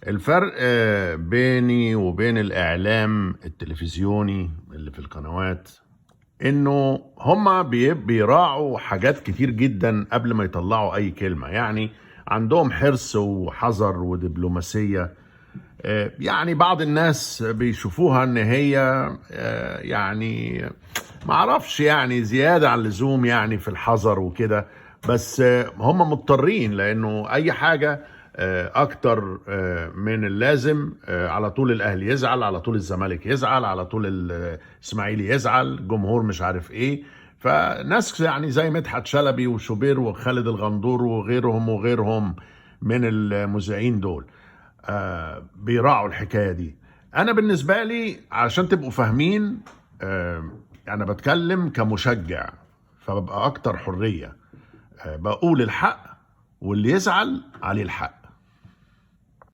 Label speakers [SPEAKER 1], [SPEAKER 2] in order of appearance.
[SPEAKER 1] الفرق بيني وبين الإعلام التلفزيوني اللي في القنوات إنه هما بيراعوا حاجات كتير جدا قبل ما يطلعوا أي كلمة. يعني عندهم حرص وحذر ودبلوماسية. يعني بعض الناس بيشوفوها إن هي يعني معرفش، يعني زيادة عن اللزوم يعني في الحذر وكده. بس هم مضطرين، لأنه أي حاجة أكتر من اللازم على طول الأهلي يزعل، على طول الزمالك يزعل، على طول الإسماعيلي يزعل، جمهور مش عارف إيه. فناس يعني زي مدحت شلبي وشوبير وخالد الغندور وغيرهم وغيرهم من المذيعين دول بيراعوا الحكاية دي. أنا بالنسبة لي عشان تبقوا فاهمين، أنا بتكلم كمشجع، فببقى أكتر حرية. بقول الحق، واللي يزعل عليه الحق.